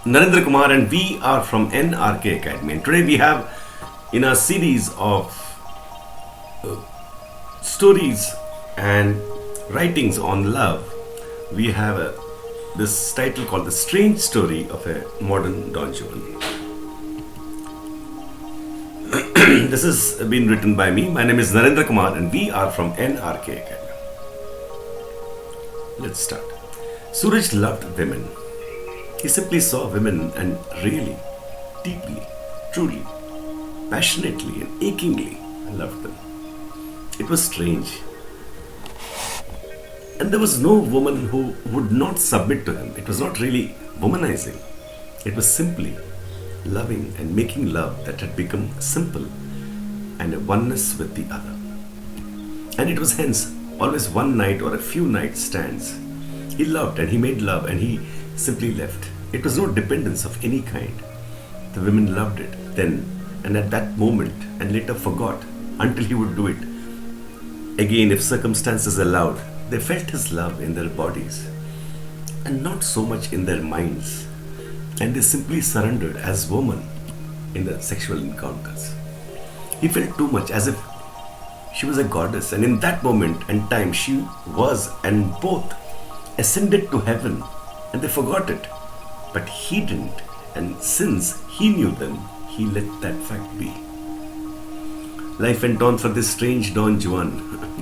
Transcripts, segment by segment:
Narendra Kumar, and we are from NRK Academy. And today we have in our series of stories and writings on love, we have this title called The Strange Story of a Modern Don Juan. This has been written by me. My name is Narendra Kumar and we are from NRK Academy. Let's start. Suraj loved women. He simply saw women and really, deeply, truly, passionately and achingly loved them. It was strange. And there was no woman who would not submit to him. It was not really womanizing. It was simply loving and making love that had become simple and a oneness with the other. And it was hence always one night or a few night stands. He loved and he made love and he simply left. It was no dependence of any kind. The women loved it then and at that moment and later forgot until he would do it. Again, if circumstances allowed, they felt his love in their bodies and not so much in their minds. And they simply surrendered as women in the sexual encounters. He felt too much as if she was a goddess, and in that moment and time she was, and both ascended to heaven and they forgot it. But he didn't, and since he knew them, he let that fact be. Life went on for this strange Don Juan.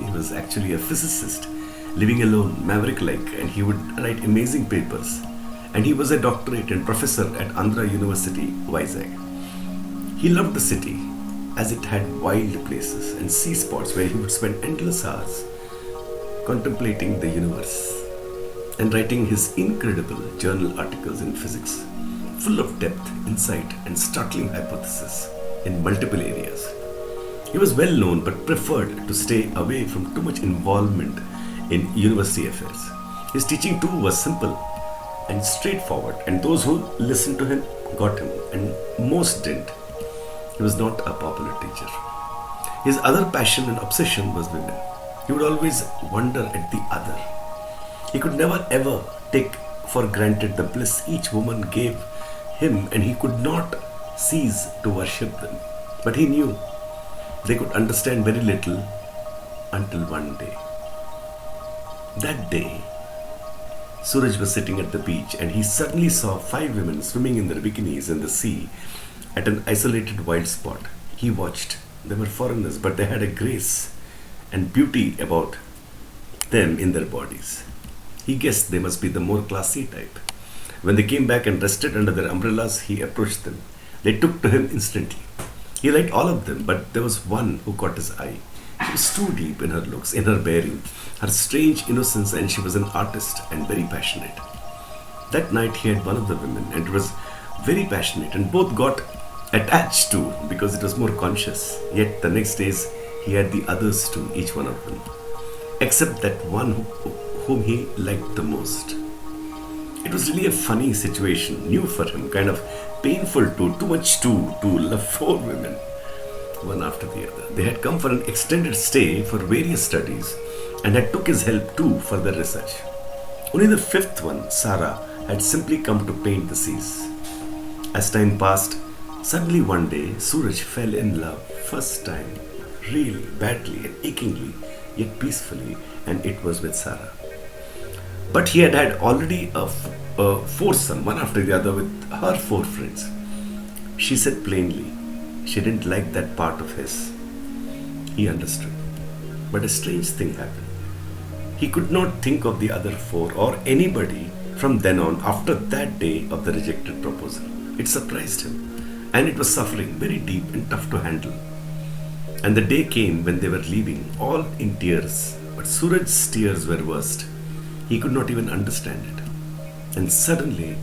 He was actually a physicist, living alone, maverick-like, and he would write amazing papers. And he was a doctorate and professor at Andhra University, Vizag. He loved the city as it had wild places and sea spots where he would spend endless hours contemplating the universe and writing his incredible journal articles in physics, full of depth, insight, and startling hypotheses in multiple areas. He was well known but preferred to stay away from too much involvement in university affairs. His teaching too was simple and straightforward, and those who listened to him got him, and most didn't. He was not a popular teacher. His other passion and obsession was women. He would always wonder at the other. He could never ever take for granted the bliss each woman gave him, and he could not cease to worship them. But he knew they could understand very little until one day. That day, Suraj was sitting at the beach and he suddenly saw 5 women swimming in their bikinis in the sea at an isolated wild spot. He watched. They were foreigners, but they had a grace and beauty about them in their bodies. He guessed they must be the more classy type. When they came back and rested under their umbrellas, he approached them. They took to him instantly. He liked all of them, but there was one who caught his eye. She was too deep in her looks, in her bearing, her strange innocence, and she was an artist and very passionate. That night he had one of the women and it was very passionate, and both got attached to because it was more conscious. Yet the next days he had the others too, each one of them, except that one whom he liked the most. It was really a funny situation, new for him, kind of painful too much to love 4 women, one after the other. They had come for an extended stay for various studies and had took his help too for their research. Only the 5th one, Sarah, had simply come to paint the seas. As time passed, suddenly one day Suraj fell in love, first time, really badly and achingly, yet peacefully, and it was with Sarah. But he had already a foursome, one after the other, with her 4 friends. She said plainly she didn't like that part of his. He understood. But a strange thing happened. He could not think of the other 4 or anybody from then on after that day of the rejected proposal. It surprised him, and it was suffering, very deep and tough to handle. And the day came when they were leaving, all in tears, but Suraj's tears were worst. He could not even understand it. And suddenly,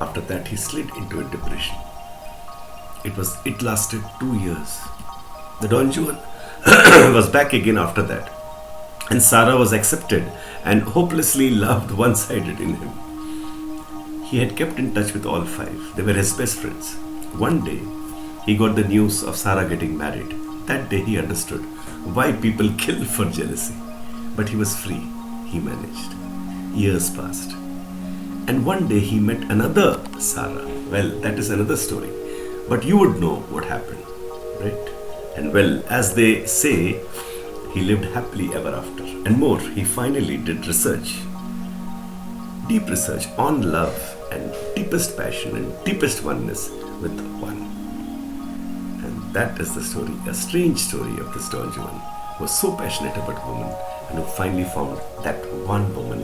after that, he slid into a depression. It lasted 2 years. The Don Juan was back again after that. And Sarah was accepted and hopelessly loved one-sided in him. He had kept in touch with all 5. They were his best friends. One day, he got the news of Sarah getting married. That day he understood why people kill for jealousy. But he was free. He managed. Years passed. And one day he met another Sarah. Well, that is another story. But you would know what happened, right? And well, as they say, he lived happily ever after. And more, he finally did research, deep research on love and deepest passion and deepest oneness with Juan. And that is the story, a strange story of this Don Juan who was so passionate about women and who finally found that one woman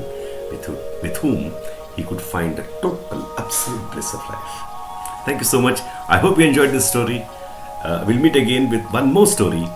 with whom he could find a total, absolute bliss of life. Thank you so much. I hope you enjoyed this story. We'll meet again with one more story